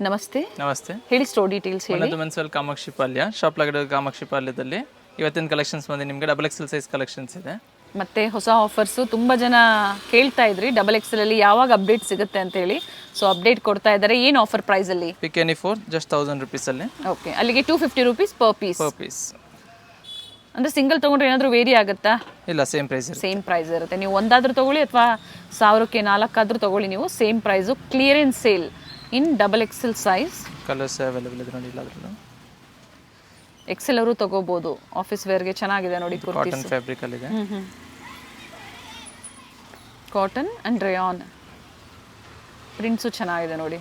ನಮಸ್ತೆ. ನಮಸ್ತೆ. ಹೇಳಿ ಸ್ಟೋರ್ ಡೀಟೇಲ್ಸ್ ಹೇಳಿ. ಒಂದು ಮೆನ್ಸ್ವೆಲ್ ಕಾಮಾಕ್ಷಿ ಪಾಲ್ಯ ಶಾಪ್ ಲಗಡೆ ಕಾಮಾಕ್ಷಿ ಪಾಲ್ಯದಲ್ಲಿ ಇವತ್ತಿನ ಕಲೆಕ್ಷನ್ಸ್ ಬಂದು ನಿಮಗೆ XXL ಸೈಜ್ ಕಲೆಕ್ಷನ್ಸ್ ಇದೆ. ಮತ್ತೆ ಹೊಸ ಆಫರ್ಸು ತುಂಬ ಜನ ಕೇಳ್ತಾ ಇದ್ರಿ XXL ಅಲ್ಲಿ ಯಾವಾಗ ಅಪ್ಡೇಟ್ ಸಿಗುತ್ತೆ ಅಂತ ಹೇಳಿ. ಸೊ ಅಪ್ಡೇಟ್ ಕೊಡ್ತಾ ಇದ್ದಾರೆ. ಏನು ಆಫರ್ ಪ್ರೈಸ್ ಅಲ್ಲಿ? ಪಿಕ್ ಎನಿ 4 ಜಸ್ಟ್ 1000 rupees ಅಲ್ಲಿ. ಓಕೆ, ಅಲ್ಲಿಗೆ 250 rupees ಪರ್ ಪೀಸ್. ಅಂದ್ರೆ ಸಿಂಗಲ್ ತಗೊಂಡ್ರೆ ಏನಾದರೂ ವೇರಿ ಆಗುತ್ತಾ? ಇಲ್ಲ, ಸೇಮ್ ಪ್ರೈಸ್ ಇರುತ್ತೆ. ಸೇಮ್ ಪ್ರೈಸ್ ಇರುತ್ತೆ. ನೀವು ಒಂದಾದ್ರೂ ತಗೊಳ್ಳಿ ಅಥವಾ 1000ಕ್ಕೆ 4 ಆದ್ರೂ ತಗೊಳ್ಳಿ, ನೀವು ಸೇಮ್ ಪ್ರೈಸು. ಕ್ಲಿಯರೆನ್ಸ್ ಸೇಲ್ ಇನ್ XXL ಸೈಜ್. ಕಲರ್ಸ್ ಅವೈಲೇಬಲ್ ಇದೆ ನೋಡಿ. ಇಲ್ಲ ಅದರಲ್ಲೂ XL ಅವರು ತಗೋಬಹುದು. ಆಫೀಸ್ ವೇರ್ಗೆ ಚೆನ್ನಾಗಿದೆ ನೋಡಿ. ಕಾಟನ್ ಫ್ಯಾಬ್ರಿಕ್ ಅಲ್ಲಿ ಇದೆ. ಕಾಟನ್ ಅಂಡ್ ರೇಯಾನ್ ಪ್ರಿಂಟ್ಸು ಚೆನ್ನಾಗಿದೆ ನೋಡಿ.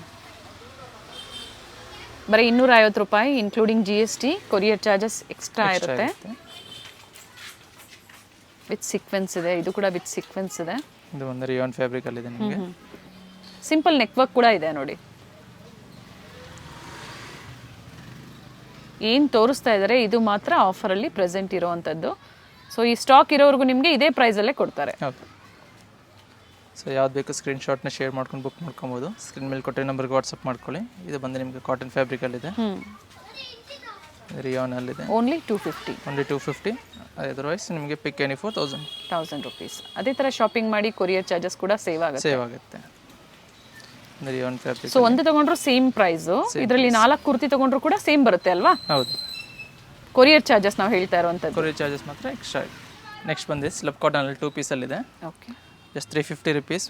ಬರೀ 250 ರೂಪಾಯಿ including GST. Courier charges extra ಇರುತ್ತೆ. ವಿತ್ ಸೀಕ್ವೆನ್ಸ್ ಇದೆ. ಇದು ಕೂಡ ವಿತ್ ಸೀಕ್ವೆನ್ಸ್ ಇದೆ. ಇದು ಒಂದು ರೇಯಾನ್ ಫ್ಯಾಬ್ರಿಕ್ ಅಲ್ಲಿ ಇದೆ ನಿಮಗೆ. ಸಿಂಪಲ್ ನೆಕ್ ವರ್ಕ್ ಕೂಡ ಇದೆ ನೋಡಿ. ಏನು ತೋರಿಸ್ತಾ ಇದ್ದಾರೆ ಇದು ಮಾತ್ರ ಆಫರಲ್ಲಿ ಪ್ರೆಸೆಂಟ್ ಇರೋವಂಥದ್ದು. ಸೊ ಈ ಸ್ಟಾಕ್ ಇರೋವರೆಗೂ ನಿಮಗೆ ಇದೇ ಪ್ರೈಸಲ್ಲೇ ಕೊಡ್ತಾರೆ. ಹೌದು. ಸೊ ಯಾವ್ದು ಬೇಕು ಸ್ಕ್ರೀನ್ಶಾಟ್ನ ಶೇರ್ ಮಾಡ್ಕೊಂಡು ಬುಕ್ ಮಾಡ್ಕೊಬೋದು. ಸ್ಕ್ರೀನ್ ಮೇಲೆ ಕೊಟ್ಟರೆ ನಂಬರ್ಗೆ ವಾಟ್ಸಪ್ ಮಾಡ್ಕೊಳ್ಳಿ. ಇದು ಬಂದು ನಿಮಗೆ ಕಾಟನ್ ಫ್ಯಾಬ್ರಿಕಲ್ಲಿದೆ. ರಿಯಾನಲ್ಲಿದೆ. ಓನ್ಲಿ 250. ಓನ್ಲಿ 250. ಅದರ್ವೈಸ್ ನಿಮಗೆ ಪಿಕ್ ಎನಿ 1000 rupees. ಅದೇ ಥರ ಶಾಪಿಂಗ್ ಮಾಡಿ ಕೊರಿಯರ್ ಚಾರ್ಜಸ್ ಕೂಡ ಸೇವ್ ಆಗುತ್ತೆ. Rayon fabric. ಸೊ ಒಂದು ತಗೊಂಡ್ರು ಸೇಮ್ ಪ್ರೈಸು. ಇದರಲ್ಲಿ 4 ಕುರ್ತಿ ತಗೊಂಡ್ರು ಕೂಡ ಸೇಮ್ ಬರುತ್ತೆ ಅಲ್ವಾ? ಹೌದು. ಕೊರಿಯರ್ ಚಾರ್ಜಸ್ ನಾವು ಹೇಳ್ತಾ ಇರುವಂಥದ್ದು. ಕೊರಿಯರ್ ಚಾರ್ಜಸ್ ಮಾತ್ರ ಎಕ್ಸ್ಟ್ರಾ ಇದೆ. ನೆಕ್ಸ್ಟ್ ಬಂದು ಸ್ಲಬ್ ಕಾಟನಲ್ಲಿ 2 ಪೀಸಲ್ಲಿದೆ. Okay, just 350 rupees.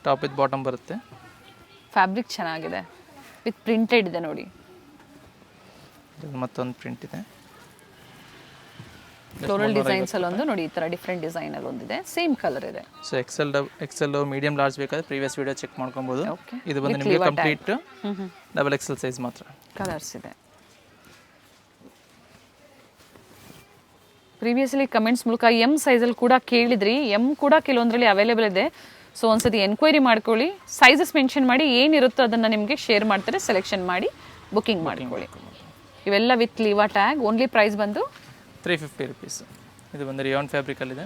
Top with bottom ಬರುತ್ತೆ. ಫ್ಯಾಬ್ರಿಕ್ ಚೆನ್ನಾಗಿದೆ. ವಿತ್ ಪ್ರಿಂಟೆಡ್ ಇದೆ ನೋಡಿ. ಮತ್ತೊಂದು ಪ್ರಿಂಟ್ ಇದೆ. ಫ್ಲೋರಲ್ ಡಿಸೈನ್ಸ್ ಅಲ್ಲಿ ಒಂದು ನೋಡಿ. ಈ ತರ ಡಿಫ್ರೆಂಟ್ ಡಿಸೈನ್ ಅಲ್ಲಿ ಒಂದಿದೆ. ಸೇಮ್ ಕಲರ್ ಇದೆ. ಸೊ XL ಮೀಡಿಯಂ ಲಾರ್ಜ್ ಬೇಕಾದ್ರೆ ಪ್ರೀವಿಯಸ್ ವಿಡಿಯೋ ಚೆಕ್ ಮಾಡ್ಕೊಬಹುದು. Okay. ಇದು ಬಂದು ನಿಮಗೆ ಕಂಪ್ಲೀಟ್ XXL ಸೈಜ್ ಮಾತ್ರ. ಕಲರ್ಸ್ ಇದೆ. ಪ್ರೀವಿಯಸ್ಲಿ ಕಮೆಂಟ್ಸ್ ಮೂಲಕ M ಸೈಜಲ್ಲಿ ಕೂಡ ಕೇಳಿದ್ರಿ. M ಕೂಡ ಕೆಲವೊಂದರಲ್ಲಿ ಅವೈಲೇಬಲ್ ಇದೆ. ಸೊ ಒಂದ್ಸತಿ ಎನ್ಕ್ವೈರಿ ಮಾಡ್ಕೊಳ್ಳಿ. ಸೈಜಸ್ ಮೆನ್ಷನ್ ಮಾಡಿ ಏನಿರುತ್ತೋ ಅದನ್ನು ನಿಮಗೆ ಶೇರ್ ಮಾಡ್ತಾರೆ. ಸೆಲೆಕ್ಷನ್ ಮಾಡಿ ಬುಕಿಂಗ್ ಮಾಡ್ಕೊಳ್ಳಿ. ಇವೆಲ್ಲ ವಿತ್ ಲೀವಾ ಟ್ಯಾಗ್. ಓನ್ಲಿ ಪ್ರೈಸ್ ಬಂದು 350 rupees. ಇದು ಬಂದು ರಿಯಾನ್ ಫ್ಯಾಬ್ರಿಕಲ್ಲಿದೆ.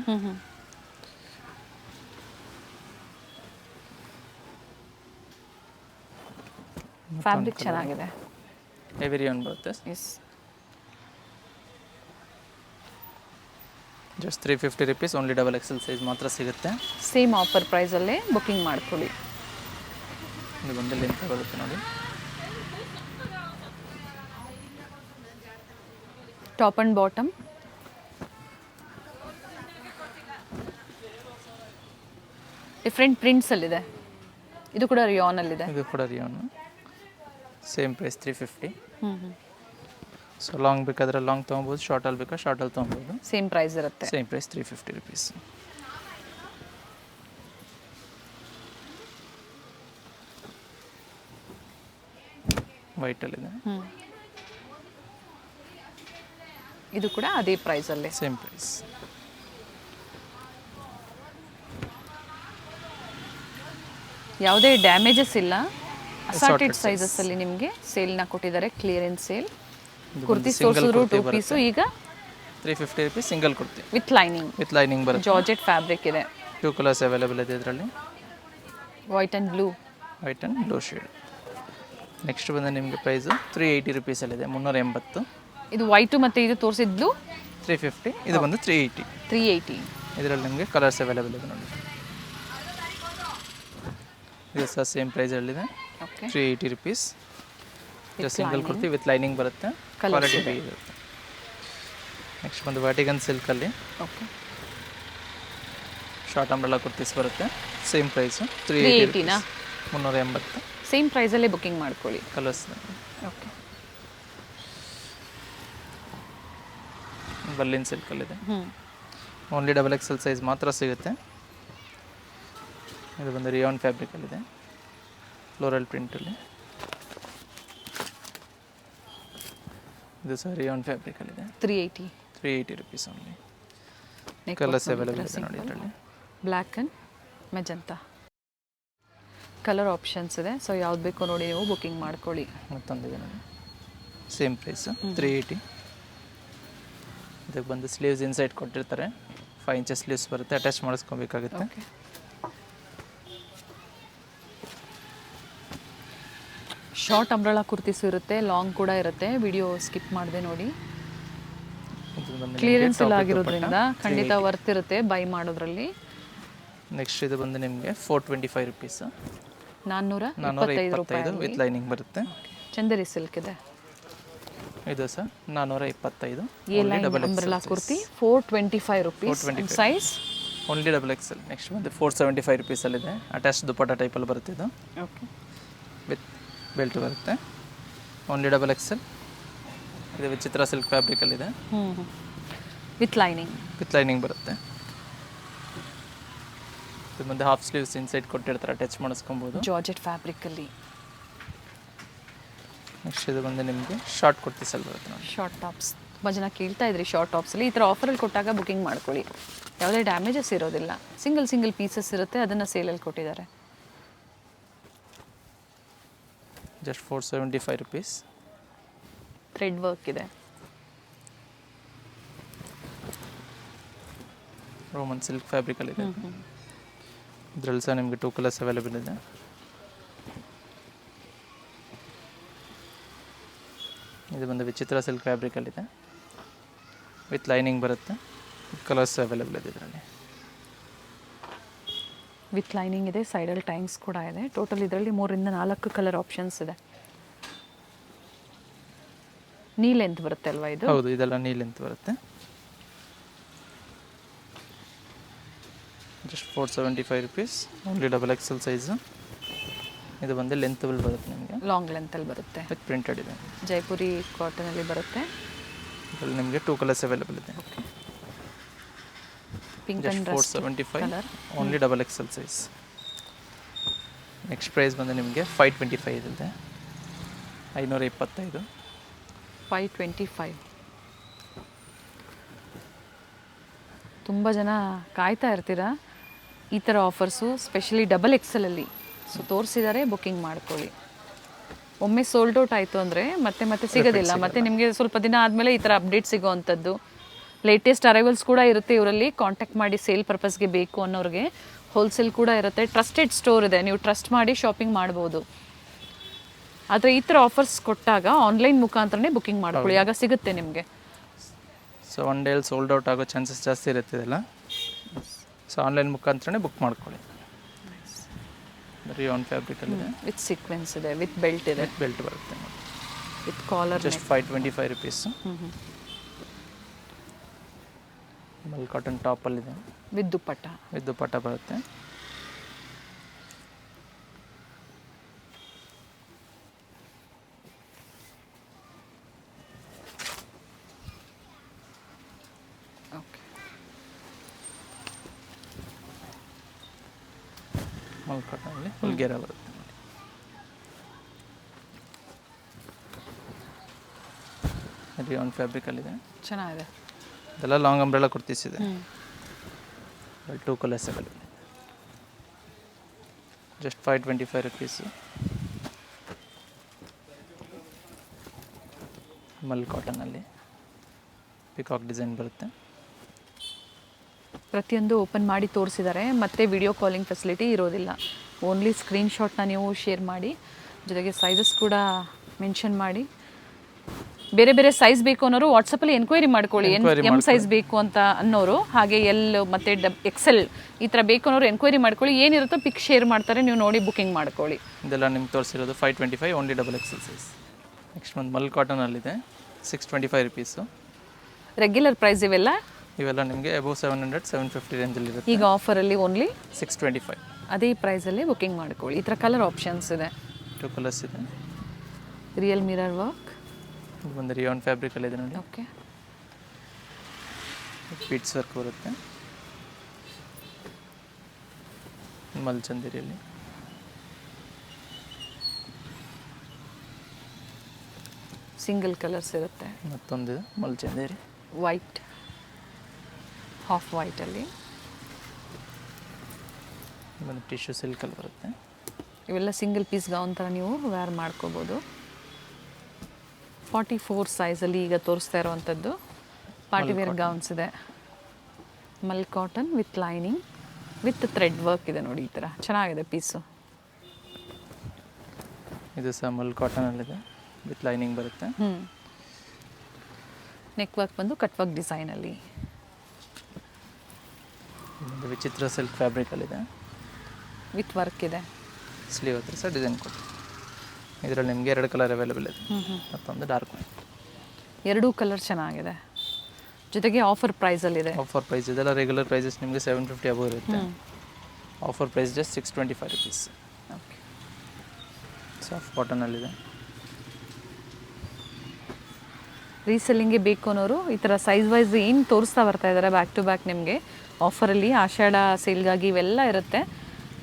ಫ್ಯಾಬ್ರಿಕ್ ಚೆನ್ನಾಗಿದೆ. ಹೆವಿ ರಿಯಾನ್ ಬರುತ್ತೆ. Yes, just 350 rupees. Only XXL size ಮಾತ್ರ ಸಿಗುತ್ತೆ. ಸೇಮ್ ಆಫರ್ ಪ್ರೈಸಲ್ಲೇ ಬುಕಿಂಗ್ ಮಾಡ್ಕೊಳ್ಳಿ. ಇದು ಬಂದು ಲೆಂತ್ ಬರುತ್ತೆ ನೋಡಿ. Top and bottom. Different prints ಅಲ್ಲಿದೆ. ಇದು ಕೂಡ ರಿಯಾನ್ ಅಲ್ಲಿದೆ. ಇದು ಕೂಡ rayon. Same price 350. So long ಬೇಕಾದ್ರೆ ಲಾಂಗ್ ತೊಗೊಬೋದು, ಶಾರ್ಟಲ್ಲಿ ಬೇಕಾದ್ರೆ ಶಾರ್ಟಲ್ಲಿ ತೊಗೊಬೋದು. ಸೇಮ್ ಪ್ರೈಸ್ ಇರುತ್ತೆ. Same price 350 rupees. ವೈಟಲ್ಲಿದೆ. ಇದು ಕೂಡ ಅದೇ ಪ್ರೈಸಲ್ಲೇ. Same price. ಯಾವುದೇ ಡ್ಯಾಮೇಜಸ್ ಇಲ್ಲ. ಅಸಾರ್ಟೆಡ್ ಸೈಜಸ್ ಅಲ್ಲಿ ನಿಮಗೆ ಸೇಲ್ನ ಕೊಟ್ಟಿದ್ದಾರೆ. Clearance sale. ಕುರ್ತಿ ತೋರಿಸಿದ್ರು 2 ಪೀಸು. ಈಗ 350 rupees single kurti with lining ಬರುತ್ತೆ. ಜಾರ್ಜೆಟ್ ಫ್ಯಾಬ್ರಿಕ್ ಇದೆ. 2 ಕಲರ್ಸ್ ಅವೈಲೇಬಲ್ ಇದೆ ಇದರಲ್ಲಿ. White and blue shade. Next ಬಂದು ನಿಮಗೆ ಪ್ರೈಸು 380 rupees ಅಲ್ಲಿದೆ. 380. ಇದು ವೈಟು ಮತ್ತು ಇದು ತೋರಿಸಿದ್ದು 350. ಇದು ಬಂದು 380. ಇದರಲ್ಲಿ ನಿಮಗೆ ಕಲರ್ಸ್ ಅವೈಲೇಬಲ್ ಇದೆ ನೋಡಿ. ಇದು ಸಹ ಸೇಮ್ ಪ್ರೈಸಲ್ಲಿದೆ. 380 rupees. Single kurti with lining ಬರುತ್ತೆ. ಕ್ವಾಲಿಟಿ ಇರುತ್ತೆ. ನೆಕ್ಸ್ಟ್ ಬಂದು ವ್ಯಾಟಿಗನ್ ಸಿಲ್ಕಲ್ಲಿ ಶಾರ್ಟ್ ಅಂಬ್ರೆಲಾ ಕುರ್ತೀಸ್ ಬರುತ್ತೆ. Same price 380. 380. ಸೇಮ್ ಪ್ರೈಸಲ್ಲೇ ಬುಕಿಂಗ್ ಮಾಡ್ಕೊಳ್ಳಿ. Colours okay. ಬರ್ಲಿನ್ ಸಿಲ್ಕಲ್ಲಿದೆ. ಓನ್ಲಿ XXL ಸೈಜ್ ಮಾತ್ರ ಸಿಗುತ್ತೆ. ಇದು ಬಂದು ರಿಯಾನ್ ಫ್ಯಾಬ್ರಿಕಲ್ಲಿದೆ. ಫ್ಲೋರಲ್ ಪ್ರಿಂಟಲ್ಲಿ. ಇದು ಸಹ ರಿಯಾನ್ ಫ್ಯಾಬ್ರಿಕಲ್ಲಿದೆ. 380 rupees ಓನ್ಲಿ. ಕಲರ್ಸ್ ಅವೈಲೇಬಲ್ ಇದೆ ನೋಡಿ ಇದರಲ್ಲಿ. Black and magenta colour options ಇದೆ. ಸೊ ಯಾವ್ದು ಬೇಕೋ ನೋಡಿ ನೀವು ಬುಕಿಂಗ್ ಮಾಡ್ಕೊಳ್ಳಿ. ಮತ್ತೊಂದಿದೆ ನೋಡಿ. Same price 380. ಇದಕ್ಕೆ ಬಂದು ಸ್ಲೀವ್ಸ್ ಇನ್ಸೈಡ್ ಕೊಟ್ಟಿರ್ತಾರೆ. 5 inches ಸ್ಲೀವ್ಸ್ ಬರುತ್ತೆ. ಅಟ್ಯಾಚ್ ಮಾಡಿಸ್ಕೊಬೇಕಾಗುತ್ತೆ. ಶಾರ್ಟ್ ಅಂಬ್ರೆಲಾ ಕುರ್ತೀಸು ಇರುತ್ತೆ, ಲಾಂಗ್ ಕೂಡ ಇರುತ್ತೆ. ವಿಡಿಯೋ ಸ್ಕಿಪ್ ಮಾಡಿದೆ ನೋಡಿ. ಇದು ಬಂದು ಕ್ಲಿಯರೆನ್ಸ್ ಇಲ್ಲ ಆಗಿರೋದ್ರಿಂದ ಖಂಡಿತ ವರ್ತ್ ಇರುತ್ತೆ ಬೈ ಮಾಡೋದ್ರಲ್ಲಿ. ನೆಕ್ಸ್ಟ್ ಇದು ಬಂದು ನಿಮಗೆ 425 ರುಪೀಸ್, 425 ರೂಪಾಯಿ ವಿತ್ ಲೈನಿಂಗ್ ಬರುತ್ತೆ. ಚಂದೇರಿ ಸಿಲ್ಕ್ ಇದೆ. ಇದು sir 425 A line umbrella kurti 425 rupees. Size only double XL. Next ಬಂದು 475 ರುಪೀಸಲ್ಲಿದೆ. ಅಟ್ಯಾಚ್ ದುಪಟ್ಟ ಟೈಪಲ್ಲಿ ಬರುತ್ತೆ ಇದು. ಓಕೆ, ವಿತ್ ಬೆಲ್ಟ್ ಬರುತ್ತೆ. Only double Excel. ಇದು ವಿಚಿತ್ರ ಸಿಲ್ಕ್ ಫ್ಯಾಬ್ರಿಕಲ್ಲಿದೆ. ವಿತ್ ಲೈನಿಂಗ್ ಬರುತ್ತೆ. ಇದು ಮುಂದೆ ಹಾಫ್ ಸ್ಲೀವ್ಸ್ ಇನ್ಸೈಡ್ ಕೊಟ್ಟಿರ್ತಾರೆ, ಟಚ್ ಮಾಡಿಸ್ಕೊಬೋದು. ಜಾರ್ಜೆಟ್ ಫ್ಯಾಬ್ರಿಕಲ್ಲಿ. ನೆಕ್ಸ್ಟ್ ಇದು ಬಂದು ನಿಮಗೆ ಶಾರ್ಟ್ ಕುರ್ತೀಸಲ್ಲಿ ಬರುತ್ತೆ ನೋಡಿ. ಶಾರ್ಟ್ ಟಾಪ್ಸ್ ತುಂಬ ಜನ ಕೇಳ್ತಾ ಇದ್ರಿ ಶಾರ್ಟ್ ಟಾಪ್ಸಲ್ಲಿ. ಈ ಥರ ಆಫರಲ್ಲಿ ಕೊಟ್ಟಾಗ ಬುಕಿಂಗ್ ಮಾಡ್ಕೊಳ್ಳಿ, ಯಾವುದೇ ಡ್ಯಾಮೇಜಸ್ ಇರೋದಿಲ್ಲ. ಸಿಂಗಲ್ ಪೀಸಸ್ ಇರುತ್ತೆ, ಅದನ್ನು ಸೇಲಲ್ಲಿ ಕೊಟ್ಟಿದ್ದಾರೆ. Just 475 rupees. ಥ್ರೆಡ್ ವರ್ಕ್ ಇದೆ. ರೋಮನ್ ಸಿಲ್ಕ್ ಫ್ಯಾಬ್ರಿಕಲ್ಲಿದೆ. ಇದರಲ್ಲಿ ಸಹ ನಿಮಗೆ 2 ಕಲರ್ಸ್ ಅವೈಲೇಬಲ್ ಇದೆ. ಇದು ಬಂದು ವಿಚಿತ್ರ ಸಿಲ್ಕ್ ಫ್ಯಾಬ್ರಿಕಲ್ಲಿದೆ, ವಿತ್ ಲೈನಿಂಗ್ ಬರುತ್ತೆ. ಕಲರ್ಸ್ ಅವೈಲೇಬಲ್ ಇದೆ ಇದರಲ್ಲಿ. ವಿತ್ ಲೈನಿಂಗ್ ಇದೆ, ಸೈಡಲ್ಲಿ ಟೈಮ್ಸ್ ಕೂಡ ಇದೆ. ಟೋಟಲ್ ಇದರಲ್ಲಿ 3 ರಿಂದ 4 ಕಲರ್ ಆಪ್ಷನ್ಸ್ ಇದೆ. ನೀ ಲೆಂತ್ ಬರುತ್ತೆ ಅಲ್ವಾ ಇದು? ಹೌದು, ಇದೆಲ್ಲ ನೀ ಲೆಂತ್ ಬರುತ್ತೆ. Just 475 rupees. Only double Excel size. ಇದು ಬಂದು ಲೆಂತಬಲ್ ಬರುತ್ತೆ ನಿಮಗೆ, ಲಾಂಗ್ ಲೆಂತಲ್ಲಿ ಬರುತ್ತೆ. ವಿತ್ ಪ್ರಿಂಟೆಡ್ ಇದೆ. ಜೈಪುರಿ ಕಾಟನಲ್ಲಿ ಬರುತ್ತೆ. ಇದರಲ್ಲಿ ನಿಮಗೆ 2 ಕಲರ್ಸ್ ಅವೈಲೇಬಲ್ ಇದೆ. Pink just and 475. Only double XL size. Next price ಬಂದು ನಿಮಗೆ 525 ಇದೆ. 525. 525. ತುಂಬ ಜನ ಕಾಯ್ತಾ ಇರ್ತೀರಾ ಈ ಥರ ಆಫರ್ಸು, ಸ್ಪೆಷಲಿ ಡಬಲ್ ಎಕ್ಸೆಲಲ್ಲಿ. ಸೊ ತೋರಿಸಿದ್ದಾರೆ, ಬುಕ್ಕಿಂಗ್ ಮಾಡ್ಕೊಳ್ಳಿ. ಒಮ್ಮೆ ಸೋಲ್ಡ್ ಔಟ್ ಆಯಿತು ಅಂದರೆ ಮತ್ತೆ ಸಿಗೋದಿಲ್ಲ. ಮತ್ತು ನಿಮಗೆ ಸ್ವಲ್ಪ ದಿನ ಆದಮೇಲೆ ಈ ಥರ ಅಪ್ಡೇಟ್ ಸಿಗೋ ಅಂಥದ್ದು. ಲೇಟೆಸ್ಟ್ ಅರೈವಲ್ಸ್ ಕೂಡ ಇರುತ್ತೆ ಇವರಲ್ಲಿ. ಕಾಂಟ್ಯಾಕ್ಟ್ ಮಾಡಿ ಸೇಲ್ ಪರ್ಪಸ್ಗೆ ಬೇಕು ಅನ್ನೋರಿಗೆ. ಹೋಲ್ಸೇಲ್ ಕೂಡ ಇರುತ್ತೆ. ಟ್ರಸ್ಟೆಡ್ ಸ್ಟೋರ್ ಇದೆ, ನೀವು ಟ್ರಸ್ಟ್ ಮಾಡಿ ಶಾಪಿಂಗ್ ಮಾಡ್ಬೋದು. ಆದರೆ ಈ ಥರ ಆಫರ್ಸ್ ಕೊಟ್ಟಾಗ ಆನ್ಲೈನ್ ಮುಖಾಂತರನೇ ಬುಕ್ಕಿಂಗ್ ಮಾಡ್ಕೊಳ್ಳಿ, ಆಗ ಸಿಗುತ್ತೆ ನಿಮಗೆ. So one daily sold out ಆಗೋ ಚಾನ್ಸಸ್ ಜಾಸ್ತಿ ಇರುತ್ತದಲ್ಲ, ಸೊ ಆನ್ಲೈನ್ ಮುಖಾಂತರನೇ ಬುಕ್ ಮಾಡ್ಕೊಳ್ಳಿ. ರಿಯಾನ್ ಫ್ಯಾಬ್ರಿಕಲ್ಲಿದೆ, ವಿತ್ ಸೀಕ್ವೆನ್ಸ್ ಇದೆ, ವಿತ್ ಬೆಲ್ಟ್ ಇದೆ. ಬೆಲ್ಟ್ ಬರುತ್ತೆ, with collar. Just 525 rupees. Mul cotton ಟಾಪಲ್ಲಿದೆ, ವಿತ್ ದುಪ್ಪಟ್ಟ ಬರುತ್ತೆ. ಓಕೆ, ಮಲ್ ಕಾಟನಲ್ಲಿ ಹುಲ್ಗೇರ ಬರುತ್ತೆ. ರಿಯಾನ್ ಫ್ಯಾಬ್ರಿಕಲ್ಲಿದೆ, ಚೆನ್ನಾಗಿದೆ. ಇದೆಲ್ಲ ಲಾಂಗ್ ಅಂಬ್ರೆಲಾ ಕುರ್ತೀಸ್ ಇದೆ. 2 ಕಲರ್ಸ್ ಅವೈಲೇಬಲ್. Just 525 rupees. ಮಲ್ ಕಾಟನಲ್ಲಿ ಪಿಕಾಕ್ ಡಿಸೈನ್ ಬರುತ್ತೆ. ಪ್ರತಿಯೊಂದು ಓಪನ್ ಮಾಡಿ ತೋರಿಸಿದ್ದಾರೆ. ಮತ್ತೆ ವಿಡಿಯೋ ಕಾಲಿಂಗ್ ಫೆಸಿಲಿಟಿ ಇರೋದಿಲ್ಲ. ಓನ್ಲಿ ಸ್ಕ್ರೀನ್ಶಾಟ್ನ ನೀವು ಶೇರ್ ಮಾಡಿ, ಜೊತೆಗೆ ಸೈಜಸ್ ಕೂಡ ಮೆನ್ಷನ್ ಮಾಡಿ. ಬೇರೆ ಬೇರೆ ಸೈಜ್ ಬೇಕು ಅನ್ನೋರು ವಾಟ್ಸಪ್ಪಲ್ಲಿ ಎನ್ಕ್ವೈರಿ ಮಾಡ್ಕೊಳ್ಳಿ. ಎಮ್ ಸೈಜ್ ಬೇಕು ಅಂತ ಅನ್ನೋರು, ಹಾಗೆ ಎಲ್ ಮತ್ತು ಎಕ್ಸೆಲ್ ಈ ಥರ ಬೇಕು ಅನ್ನೋರು ಎನ್ಕ್ವೈರಿ ಮಾಡ್ಕೊಳ್ಳಿ. ಏನಿರುತ್ತೋ ಪಿಕ್ ಶೇರ್ ಮಾಡ್ತಾರೆ, ನೀವು ನೋಡಿ ಬುಕ್ಕಿಂಗ್ ಮಾಡ್ಕೊಳ್ಳಿ. ಇದೆಲ್ಲ ನಿಮ್ಗೆ ತೋರಿಸಿರೋದು 525, only double XL size. Next ಒಂದು ಮಲ್ ಕಾಟನಲ್ಲಿದೆ, 625 ರುಪೀಸು. ರೆಗ್ಯುಲರ್ ಪ್ರೈಸ್ ಇವೆಲ್ಲ ನಿಮಗೆ ಅಬೌವ್ 700, 750 ರೇಂಜಲ್ಲಿ ಇರುತ್ತೆ. ಈಗ ಆಫರಲ್ಲಿ ಓನ್ಲಿ 625. ಅದೇ ಪ್ರೈಸಲ್ಲಿ ಬುಕ್ಕಿಂಗ್ ಮಾಡ್ಕೊಳ್ಳಿ. ಈ ಥರ ಕಲರ್ ಆಪ್ಷನ್ಸ್ ಇದೆ. 2 ಕಲರ್ಸ್ ಇದೆ. ರಿಯಲ್ ಮಿರರ್ ವರ್ಕ್, ಇದು ಒಂದು ರಿಯಾನ್ ಫ್ಯಾಬ್ರಿಕಲ್ಲಿದೆ ನೋಡಿ. ಓಕೆ, ಬೀಡ್ಸ್ ವರ್ಕ್ ಬರುತ್ತೆ. ಮಲ್ಚಂದಿರಿಯಲ್ಲಿ ಸಿಂಗಲ್ ಕಲರ್ಸ್ ಇರುತ್ತೆ. ಮತ್ತೊಂದಿದೆ ಮಲ್ಚಂದೇರಿ, ವೈಟ್, ಹಾಫ್ ವೈಟಲ್ಲಿ. ಒಂದು ಟಿಶ್ಯೂ ಸಿಲ್ಕಲ್ಲಿ ಬರುತ್ತೆ. ಇವೆಲ್ಲ ಸಿಂಗಲ್ ಪೀಸ್ ಗೌನ್ ಥರ ನೀವು ವೇರ್ ಮಾಡ್ಕೋಬೋದು. 44 ಸೈಜಲ್ಲಿ ಈಗ ತೋರಿಸ್ತಾ ಇರೋವಂಥದ್ದು ಪಾರ್ಟಿವೇರ್ ಗೌನ್ಸ್ ಇದೆ. Mul cotton with lining with thread work ಇದೆ ನೋಡಿ. ಈ ಥರ ಚೆನ್ನಾಗಿದೆ ಪೀಸು. ಇದು ಸಹ ಮಲ್ ಕಾಟನಲ್ಲಿದೆ ವಿತ್ ಲೈನಿಂಗ್ ಬರುತ್ತೆ. ನೆಕ್ ವರ್ಕ್ ಬಂದು ಕಟ್ ವರ್ಕ್ ಡಿಸೈನಲ್ಲಿ. ಇದು ವಿಚಿತ್ರ ಸಿಲ್ಕ್ ಫ್ಯಾಬ್ರಿಕಲ್ಲಿದೆ ವಿತ್ ವರ್ಕ್ ಇದೆ. ಸ್ಲೀವ್ ಹತ್ರ ಸಹ ಡಿಸೈನ್ ಕೊಟ್ಟು. ಇದರಲ್ಲಿ ನಿಮಗೆ 2 ಕಲರ್ ಅವೈಲೇಬಲ್ ಇದೆ. ಮತ್ತೊಂದು ಡಾರ್ಕ್ ವೈನ್. ಎರಡೂ ಕಲರ್ ಚೆನ್ನಾಗಿದೆ. ಜೊತೆಗೆ ಆಫರ್ ಪ್ರೈಸಲ್ಲಿದೆ. ಆಫರ್ ಪ್ರೈಸ್ ಇದೆಲ್ಲ ರೆಗ್ಯುಲರ್ ಪ್ರೈಸಸ್ ನಿಮಗೆ 750 ಅಬೌವ್ ಇರುತ್ತೆ. Offer price just 625 rupees. Okay. Soft ಕಾಟನಲ್ಲಿದೆ. ರೀಸೆಲ್ಲಿಂಗ್ಗೆ ಬೇಕು ಅನ್ನೋರು ಈ ಥರ ಸೈಜ್ ವೈಸ್ ಏನು ತೋರಿಸ್ತಾ ಬರ್ತಾ ಇದ್ದಾರೆ ಬ್ಯಾಕ್ ಟು ಬ್ಯಾಕ್ ನಿಮಗೆ ಆಫರಲ್ಲಿ ಆಷಾಢ ಸೇಲ್ಗಾಗಿ ಇವೆಲ್ಲ ಇರುತ್ತೆ.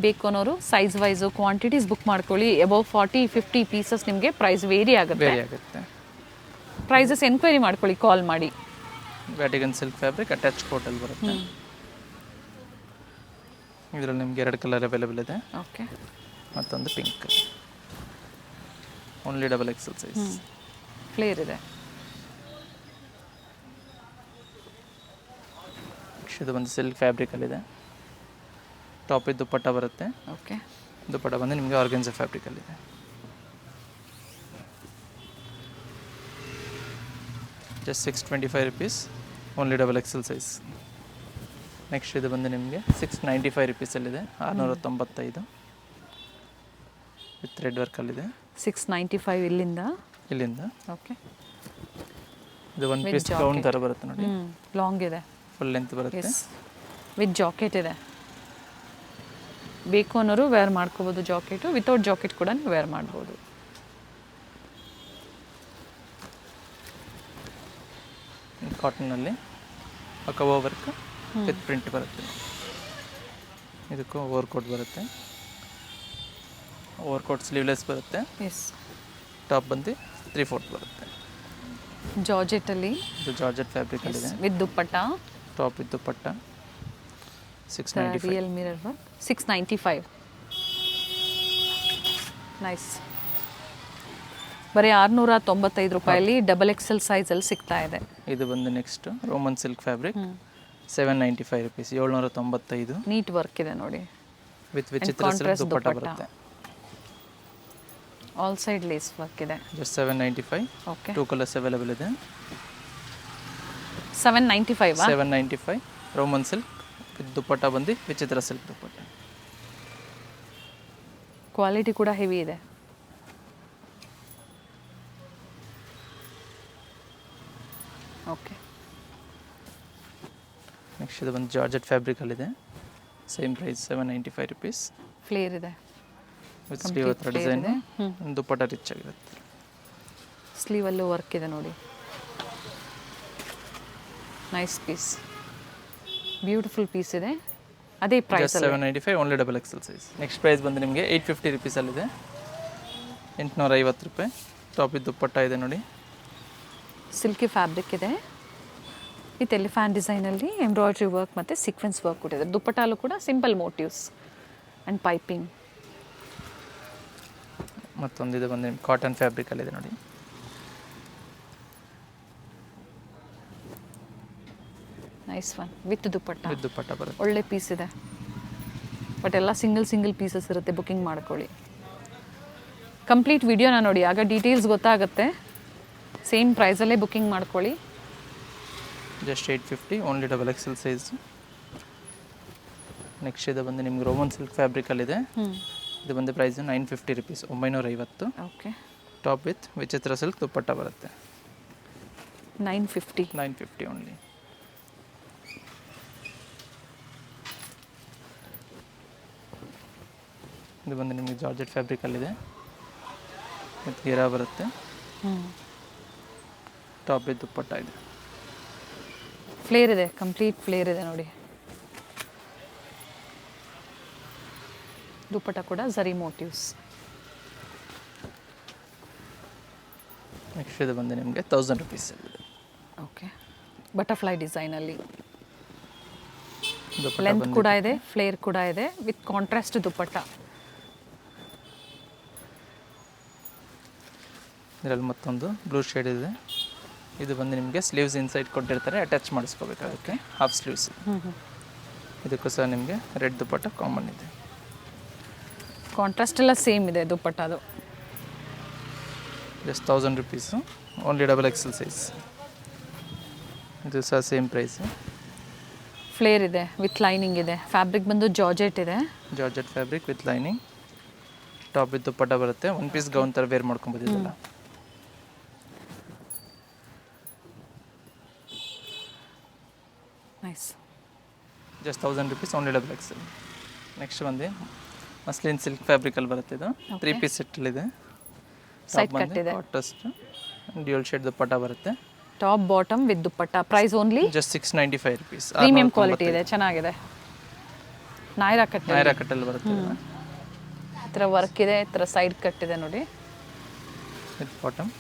ಬೇಕು ಅನ್ನೋರು ಸೈಜ್ ವೈಸು ಕ್ವಾಂಟಿಟೀಸ್ ಬುಕ್ ಮಾಡ್ಕೊಳ್ಳಿ. ಅಬೌವ್ 40-50 ಪೀಸಸ್ ನಿಮಗೆ ಪ್ರೈಸ್ ವೇರಿ ಆಗುತ್ತೆ. ಪ್ರೈಸಸ್ ಎನ್ಕ್ವೈರಿ ಮಾಡ್ಕೊಳ್ಳಿ ಕಾಲ್ ಮಾಡಿ. ವ್ಯಾಟಿಗನ್ ಸಿಲ್ಕ್ ಫ್ಯಾಬ್ರಿಕ್ ಅಟ್ಯಾಚ್ ಕೋಟಲ್ಲಿ ಬರುತ್ತೆ. ಇದರಲ್ಲಿ ನಿಮಗೆ 2 ಕಲರ್ ಅವೈಲೇಬಲ್ ಇದೆ. ಓಕೆ. ಮತ್ತೊಂದು pink. Only XXL size. Flare ಇದೆ. ಇದು ಬಂದು ಸಿಲ್ಕ್ ಫ್ಯಾಬ್ರಿಕಲ್ಲಿದೆ. ಟಾಪ್ ಇದು ದುಪ್ಪಟ್ಟ ಬರುತ್ತೆ. ಓಕೆ. ದುಪ್ಪಟ್ಟ ಬಂದು ನಿಮಗೆ ಆರ್ಗೆನ್ಜಾ ಫ್ಯಾಬ್ರಿಕಲ್ಲಿದೆ. Just 625 rupees. Only XXL size. Next ಇದು ಬಂದು ನಿಮಗೆ 695 ರುಪೀಸಲ್ಲಿದೆ. 695 ವಿತ್ ಥ್ರೆಡ್ ವರ್ಕಲ್ಲಿದೆ. 695 ಇಲ್ಲಿಂದ. ಓಕೆ. ಇದು ಒಂದು ಪೀಸ್ ಗೌನ್ ಥರ ಬರುತ್ತೆ ನೋಡಿ. ಲಾಂಗ್ ಇದೆ. ಫುಲ್ ಲೆಂತ್ ಬರುತ್ತೆ. ವಿತ್ ಜಾಕೆಟ್ ಇದೆ. ಬೇಕು ಅನ್ನೋರು ವೇರ್ ಮಾಡ್ಕೋಬೋದು ಜಾಕೆಟು. ವಿತೌಟ್ ಜಾಕೆಟ್ ಕೂಡ ನೀವು ವೇರ್ ಮಾಡ್ಬೋದು. ಕಾಟನ್ನಲ್ಲಿ ಕವರ್ ವರ್ಕ್ ವಿತ್ ಪ್ರಿಂಟ್ ಬರುತ್ತೆ. ಇದಕ್ಕೂ ಓವರ್ ಕೋಟ್ ಬರುತ್ತೆ. ಓವರ್ ಕೋಟ್ ಸ್ಲೀವ್ಲೆಸ್ ಬರುತ್ತೆ. ಟಾಪ್ ಬಂದು 3/4 ಬರುತ್ತೆ. ಜಾರ್ಜೆಟಲ್ಲಿ. ಇದು ಜಾರ್ಜೆಟ್ ಫ್ಯಾಬ್ರಿಕಲ್ಲಿದೆ. With dupatta. Top with dupatta. 695. Real mirror work. 695. Nice. ಬರೀ 695 ರೂಪಾಯಲ್ಲಿ XXL ಸೈಜಲ್ಲಿ ಸಿಗ್ತಾ ಇದೆ. ಇದು ಬಂದು next Roman silk fabric 795 rupees. 795. Neat work ಇದೆ ನೋಡಿ. ವಿತ್ ವಿಚಿತ್ರ ಸಿಲ್ಕ್ ದುಪ್ಪಟ್ಟ ಬರುತ್ತೆ. ಆಲ್ ಸೈಡ್ ಲೇಸ್ ವರ್ಕ್ ಇದೆ. ಜಸ್ಟ್ 795. ಓಕೆ. 2 ಕಲರ್ಸ್ ಅವೈಲೇಬಲ್ ಇದೆ. 795. 795 ರೋಮನ್ ಸಿಲ್ಕ್ ವಿತ್ ದುಪ್ಪಟ್ಟ ಬಂದು ವಿಚಿತ್ರ ಸಿಲ್ಕ್ ದುಪ್ಪಟ್ಟ. ಕ್ವಾಲಿಟಿ ಕೂಡ ಹೆವಿ ಇದೆ. ಓಕೆ. ನೆಕ್ಸ್ಟ್ ಇದು ಬಂದು ಜಾರ್ಜೆಟ್ ಫ್ಯಾಬ್ರಿಕಲ್ಲಿದೆ. Same price 795 rupees. ಫ್ಲೇರ್ ಇದೆ. ವಿತ್ ಸ್ಲೀವ್ ಹತ್ರ ಡಿಸೈನ್. ದುಪ್ಪಟ್ಟ ರಿಚ್ ಆಗಿರುತ್ತೆ. ಸ್ಲೀವಲ್ಲೂ ವರ್ಕ್ ಇದೆ ನೋಡಿ. Nice piece. ಬ್ಯೂಟಿಫುಲ್ ಪೀಸ್ ಇದೆ. ಅದೇ price 795 only XXL size. Next price ಬಂದು ನಿಮಗೆ 850 ರುಪೀಸಲ್ಲಿದೆ. 850 ರೂಪಾಯಿ. ಟಾಪ್ ಇದು ದುಪ್ಪಟ್ಟ ಇದೆ ನೋಡಿ. ಸಿಲ್ಕಿ ಫ್ಯಾಬ್ರಿಕ್ ಇದೆ. ವಿತ್ ಎಲಿಫ್ಯಾಂಟ್ ಡಿಸೈನಲ್ಲಿ ಎಂಬ್ರಾಯ್ಡ್ರಿ ವರ್ಕ್ ಮತ್ತು ಸೀಕ್ವೆನ್ಸ್ ವರ್ಕ್ ಕೊಟ್ಟಿದೆ. ದುಪ್ಪಟ್ಟಲ್ಲೂ ಕೂಡ ಸಿಂಪಲ್ ಮೋಟಿವ್ಸ್ ಆ್ಯಂಡ್ ಪೈಪಿಂಗ್. ಮತ್ತೊಂದು ಇದು ಬಂದು ಕಾಟನ್ ಫ್ಯಾಬ್ರಿಕಲ್ಲಿದೆ ನೋಡಿ. Nice one with dupatta. ಬರುತ್ತೆ. ಒಳ್ಳೆ ಪೀಸ್ ಇದೆ. ಬಟ್ ಎಲ್ಲ ಸಿಂಗಲ್ ಪೀಸಸ್ ಇರುತ್ತೆ. ಬುಕ್ಕಿಂಗ್ ಮಾಡ್ಕೊಳ್ಳಿ. ಕಂಪ್ಲೀಟ್ ವಿಡಿಯೋನ ನೋಡಿ, ಆಗ ಡೀಟೇಲ್ಸ್ ಗೊತ್ತಾಗುತ್ತೆ. ಸೇಮ್ ಪ್ರೈಸಲ್ಲೇ ಬುಕ್ಕಿಂಗ್ ಮಾಡ್ಕೊಳ್ಳಿ. Just 850 only XXL size. Next ಇದು ಬಂದು ನಿಮ್ಗೆ ರೋಮನ್ ಸಿಲ್ಕ್ ಫ್ಯಾಬ್ರಿಕಲ್ಲಿದೆ. ಇದು ಬಂದು price 950 rupees. 950. Okay. Top with ವಿಚಿತ್ರ ಸಿಲ್ಕ್ ದುಪ್ಪಟ್ಟ ಬರುತ್ತೆ. 950 ಓನ್ಲಿ. ಇದು ಬಂದು ನಿಮಗೆ ಜಾರ್ಜೆಟ್ ಫ್ಯಾಬ್ರಿಕಲ್ಲಿದೆ. ಮತ್ತು ಗಿರಾ ಬರುತ್ತೆ. ಟಾಪ್ ವಿತ್ ದುಪ್ಪಟ್ಟ ಇದೆ. ಫ್ಲೇರ್ ಇದೆ. ಕಂಪ್ಲೀಟ್ ಫ್ಲೇರ್ ಇದೆ ನೋಡಿ. ದುಪ್ಪಟ್ಟ ಕೂಡ ಝರಿ ಮೋಟಿವ್ಸ್. ನೆಕ್ಸ್ಟ್ ಇದು ಬಂದು ನಿಮಗೆ 1000 ರುಪೀಸ್ ಇದೆ. ಓಕೆ. ಬಟರ್ಫ್ಲೈ ಡಿಸೈನಲ್ಲಿ ಲೆಂತ್ ಕೂಡ ಇದೆ, ಫ್ಲೇರ್ ಕೂಡ ಇದೆ ವಿತ್ ಕಾಂಟ್ರಾಸ್ಟ್ ದುಪ್ಪಟ್ಟ. ಇದರಲ್ಲಿ ಮತ್ತೊಂದು ಬ್ಲೂ ಶೇಡ್ ಇದೆ. ಇದು ಬಂದು ನಿಮಗೆ ಸ್ಲೀವ್ಸ್ ಇನ್ಸೈಡ್ ಕೊಟ್ಟಿರ್ತಾರೆ, ಅಟ್ಯಾಚ್ ಮಾಡಿಸ್ಕೋಬೇಕು. ಅದಕ್ಕೆ ಹಾಫ್ ಸ್ಲೀವ್ಸ್. ಇದಕ್ಕೂ ಸಹ ನಿಮಗೆ ರೆಡ್ ದುಪ್ಪಟ್ಟ ಕಾಮನ್ ಇದೆ. ಕಾಂಟ್ರಾಸ್ಟ್ ಎಲ್ಲ ಸೇಮ್ ಇದೆ ದುಪ್ಪಟ್ಟ. ಅದು just 1000 rupees, only double XL size. ಇದು ಸಹ ಸೇಮ್ ಪ್ರೈಸ್. ಫ್ಲೇರ್ ಇದೆ ವಿತ್ ಲೈನಿಂಗ್ ಇದೆ. ಫ್ಯಾಬ್ರಿಕ್ ಬಂದು ಜಾರ್ಜೆಟ್ ಇದೆ. Georgette fabric with lining, top with dupatta ಬರುತ್ತೆ. ಒನ್ ಪೀಸ್ ಗೌನ್ ಥರ ವೇರ್ ಮಾಡ್ಕೊಂಬೋದಿಲ್ಲ. Nice. Just 1000 rupees, only double XL. Next ಬಂದು ಮಸ್ಲಿನ್ ಸಿಲ್ಕ್ ಫ್ಯಾಬ್ರಿಕಲ್ಲಿ ಬರುತ್ತೆ. ಇದು 3 ಪೀಸ್ ಸೆಟ್ಟಲ್ಲಿದೆ. ಸೈಡ್ ಕಟ್ ಇದೆ. ಕಾಟಸ್ಟ್ ಡ್ಯೂಯಲ್ ಶೇಡ್ ದುಪ್ಪಟ್ಟ ಬರುತ್ತೆ. Top bottom with dupatta. Price only just 695 rupees. Premium quality ಇದೆ, ಚೆನ್ನಾಗಿದೆ. ನಾಯ್ರಾ ಕಟ್ಟಲ್ಲಿ ಬರುತ್ತೆ. ಈ ಥರ ವರ್ಕ್ ಇದೆ, ಈ ಥರ ಸೈಡ್ ಕಟ್ ಇದೆ ನೋಡಿ. With bottom.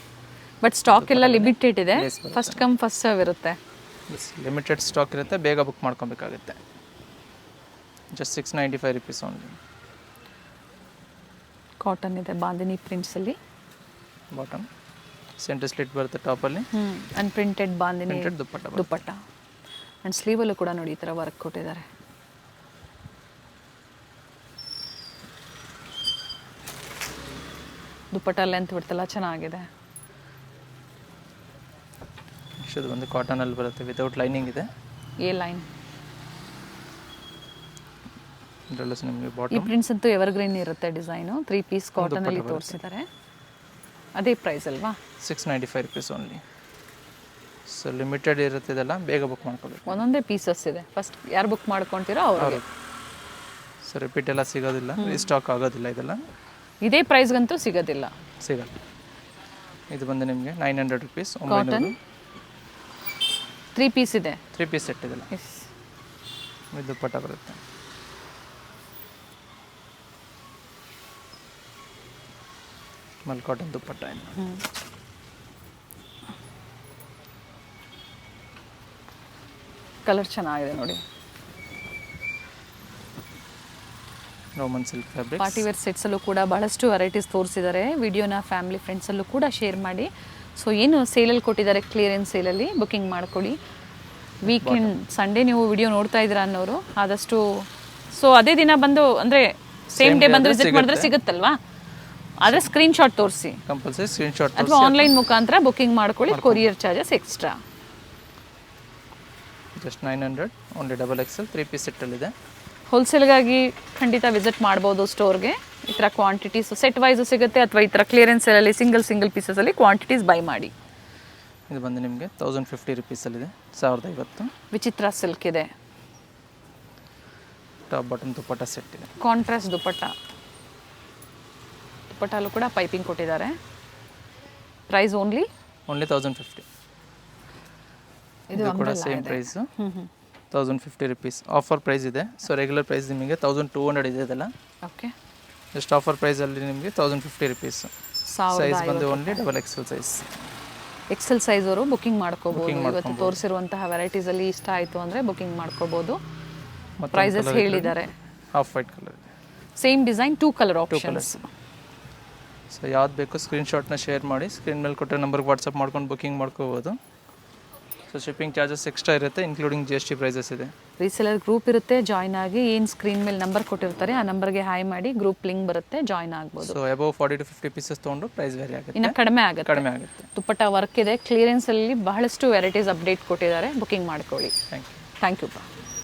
ಬಟ್ ಸ್ಟಾಕ್ ಎಲ್ಲ ಲಿಮಿಟೆಡ್ ಇದೆ. ಫಸ್ಟ್ ಕಮ್ ಫಸ್ಟ್ ಸರ್ವ್ ಇರುತ್ತೆ. ಲಿಮಿಟೆಡ್ ಸ್ಟಾಕ್ ಇರುತ್ತೆ, ಬೇಗ ಬುಕ್ ಮಾಡ್ಕೊಬೇಕಾಗುತ್ತೆ. Just 695 rupees only. ಕಾಟನ್ ಇದೆ ಬಾಂದಿನಿ ಪ್ರಿಂಟ್ಸಲ್ಲಿ. ಬಾಟಮ್ ಸೆಂಟರ್ ಸ್ಲಿಟ್ ಬರುತ್ತೆ ಟಾಪಲ್ಲಿ. And printed bandhani printed dupatta. And ಸ್ಲೀವಲ್ಲೂ ಕೂಡ ನೋಡಿ ಈ ಥರ ವರ್ಕ್ ಕೊಟ್ಟಿದ್ದಾರೆ. ದುಪ್ಪಟ್ಟ ಲೆಂತ್ ಬಿಡ್ತಲ್ಲ, ಚೆನ್ನಾಗಿದೆ. ಇದು ಒಂದು ಕಾಟನಲ್ಲಿ ಬರುತ್ತೆ, ವಿತೌಟ್ ಲೈನಿಂಗ್ ಇದೆ. A line. ಇದರಲ್ಲೂ ನಿಮಗೆ ಈ ಬಾಟಮ್. ಪ್ರಿಂಟ್ಸ್ ಅಂತೂ ಎವರ್ಗ್ರೀನ್ ಇರುತ್ತೆ ಡಿಸೈನು. 3 ಪೀಸ್ ಕಾಟನಲ್ಲಿ ತೋರಿಸಿದ್ದಾರೆ. ಅದೇ ಪ್ರೈಸ್ ಅಲ್ವಾ? 695 ರುಪೀಸ್ ಓನ್ಲಿ. ಸೊ ಲಿಮಿಟೆಡ್ ಇರುತ್ತೆ, ಇದೆಲ್ಲ ಬೇಗ ಬುಕ್ ಮಾಡ್ಕೋಬೇಕು. ಒಂದೊಂದೇ ಪೀಸಸ್ ಇದೆ. ಫಸ್ಟ್ ಯಾರು ಬುಕ್ ಮಾಡ್ಕೊಳ್ತೀರೋ ಅವ್ರಿಗೆ. ಸೊ ರಿಪೀಟ್ ಎಲ್ಲ ಸಿಗೋದಿಲ್ಲ, ರೀಸ್ಟಾಕ್ ಆಗೋದಿಲ್ಲ. ಇದೆಲ್ಲ ಇದೇ ಪ್ರೈಸ್ಗಂತೂ ಸಿಗೋದಿಲ್ಲ. ಸಿಗಲ್ಲ. ಇದು ಬಂದು ನಿಮಗೆ 900 ರುಪೀಸ್. ಕಾಟನ್ 3 ಪೀಸ್ ಇದೆ. 3 ಪೀಸ್ ಸೆಟ್ ಇದೆಲ್ಲ. ಇದು ದುಪ್ಪಟ್ಟ ಬರುತ್ತೆ. ಮಲ್ ಕಾಟನ್ ದುಪ್ಪಟ್ಟ. ಕಲರ್ ಚೆನ್ನಾಗಿದೆ ನೋಡಿ. Roman silk fabric. Party wear ಸೆಟ್ಸಲ್ಲೂ ಕೂಡ ಬಹಳಷ್ಟು ವೆರೈಟೀಸ್ ತೋರಿಸಿದ್ದಾರೆ. ವಿಡಿಯೋನ ಫ್ಯಾಮಿಲಿ ಫ್ರೆಂಡ್ಸಲ್ಲೂ ಕೂಡ ಶೇರ್ ಮಾಡಿ. ಸೊ ಏನು ಸೇಲಲ್ಲಿ ಕೊಟ್ಟಿದ್ದಾರೆ, ಕ್ಲಿಯರೆನ್ಸ್ ಸೇಲಲ್ಲಿ ಬುಕ್ಕಿಂಗ್ ಮಾಡ್ಕೊಳ್ಳಿ. ವೀಕೆಂಡ್ ಸಂಡೇ ನೀವು ವಿಡಿಯೋ ನೋಡ್ತಾ ಇದ್ದೀರಾ ಅನ್ನೋರು ಆದಷ್ಟು ಸೊ ಅದೇ ದಿನ ಬಂದು ಅಂದರೆ ಸೇಮ್ ಡೇ ಬಂದು ವಿಸಿಟ್ ಮಾಡಿದ್ರೆ ಸಿಗುತ್ತಲ್ವಾ? ಆದರೆ ಸ್ಕ್ರೀನ್ಶಾಟ್ ತೋರಿಸಿ, ಕಂಪಲ್ಸರಿ ಸ್ಕ್ರೀನ್ಶಾಟ್ ಅಥವಾ ಆನ್ಲೈನ್ ಮುಖಾಂತರ ಬುಕ್ಕಿಂಗ್ ಮಾಡ್ಕೊಳ್ಳಿ. Courier charges extra. Just 900, only double XL 3 piece ಸೆಟ್ಟಲ್ಲಿದೆ. ಹೋಲ್ಸೇಲ್ಗಾಗಿ ಖಂಡಿತ ವಿಸಿಟ್ ಮಾಡ್ಬೋದು ಸ್ಟೋರ್ಗೆ. ಈ ಥರ ಕ್ವಾಂಟಿಟೀಸ್ ಸೆಟ್ ವೈಸು ಸಿಗುತ್ತೆ, ಅಥವಾ ಈ ಥರ ಕ್ಲಿಯರೆನ್ಸ್ ಸೇಲಲ್ಲಿ ಸಿಂಗಲ್ ಪೀಸಸಲ್ಲಿ ಕ್ವಾಂಟಿಟೀಸ್ ಬೈ ಮಾಡಿ. ಇದು ಬಂದು ನಿಮಗೆ 1050 ರುಪೀಸಲ್ಲಿದೆ. 1050. ವಿಚಿತ್ರ ಸಿಲ್ಕ್ ಇದೆ. ಟಾಪ್ ಬಾಟಮ್ ದುಪ್ಪಟ್ಟ ಸೆಟ್ ಇದೆ. ಕಾಂಟ್ರಾಸ್ಟ್ ದುಪ್ಪಟ್ಟ. ದುಪ್ಪಟ್ಟಲ್ಲೂ ಕೂಡ ಪೈಪಿಂಗ್ ಕೊಟ್ಟಿದ್ದಾರೆ. Price only 1050. ಇದು ಕೂಡ same price 1050 rupees. Offer price ಇದೆ. ಸೊ ರೆಗ್ಯುಲರ್ ಪ್ರೈಸ್ ನಿಮಗೆ 1200 ಇದೆ ಇದೆಲ್ಲ. ಓಕೆ. ಜಸ್ಟ್ ಆಫರ್ ಪ್ರೈಸಲ್ಲಿ ನಿಮಗೆ 1050 ರುಪೀಸ್. ಸೈಜ್ ಬಂದು only double XL size. XL size ಅವರು ಬುಕ್ಕಿಂಗ್ ಮಾಡ್ಕೋಬಹುದು. ಇವತ್ತು ತೋರಿಸಿರುವಂತಹ ವೆರೈಟೀಸಲ್ಲಿ ಇಷ್ಟ ಆಯಿತು ಅಂದರೆ ಬುಕ್ಕಿಂಗ್ ಮಾಡ್ಕೋಬಹುದು. ಪ್ರೈಸಸ್ ಹೇಳಿದ್ದಾರೆ. Half white colour, same design, 2 colour options. So ಯಾವ್ದು ಬೇಕು ಸ್ಕ್ರೀನ್ಶಾಟ್ನ ಶೇರ್ ಮಾಡಿ, ಸ್ಕ್ರೀನ್ ಮೇಲೆ ಕೊಟ್ಟರೆ ನಂಬರ್ಗೆ ವಾಟ್ಸಪ್ ಮಾಡ್ಕೊಂಡು ಬುಕ್ಕಿಂಗ್ ಮಾಡ್ಕೋಬೋದು. ಸೊ ಶಿಪ್ಪಿಂಗ್ ಚಾರ್ಜಸ್ ಎಕ್ಸ್ಟ್ರಾ ಇರುತ್ತೆ, ಇನ್ಕ್ಲೂಡಿಂಗ್ GST ಪ್ರೈಸಸ್ ಇದೆ. ರೀಸೆಲರ್ ಗ್ರೂಪ್ ಇರುತ್ತೆ, ಜಾಯ್ನ್ ಆಗಿ. ಏನು ಸ್ಕ್ರೀನ್ ಮೇಲೆ ನಂಬರ್ ಕೊಟ್ಟಿರ್ತಾರೆ ಆ ನಂಬರ್ಗೆ ಹಾಯ್ ಮಾಡಿ, ಗ್ರೂಪ್ ಲಿಂಕ್ ಬರುತ್ತೆ, ಜಾಯ್ನ್ ಆಗ್ಬೋದು. ಸೊ ಅಬೌವ್ 40 to 50 ಪೀಸಸ್ ತೊಗೊಂಡು ಪ್ರೈಸ್ ವೇರಿ ಆಗುತ್ತೆ, ಇನ್ನು ಕಡಿಮೆ ಆಗುತ್ತೆ. ದುಪ್ಪಟ್ಟ ವರ್ಕ್ ಇದೆ, ಕ್ಲಿಯರೆನ್ಸಲ್ಲಿ ಬಹಳಷ್ಟು ವೆರೈಟೀಸ್ ಅಪ್ಡೇಟ್ ಕೊಟ್ಟಿದ್ದಾರೆ. ಬುಕ್ಕಿಂಗ್ ಮಾಡ್ಕೊಳ್ಳಿ. Thank you. Thank you.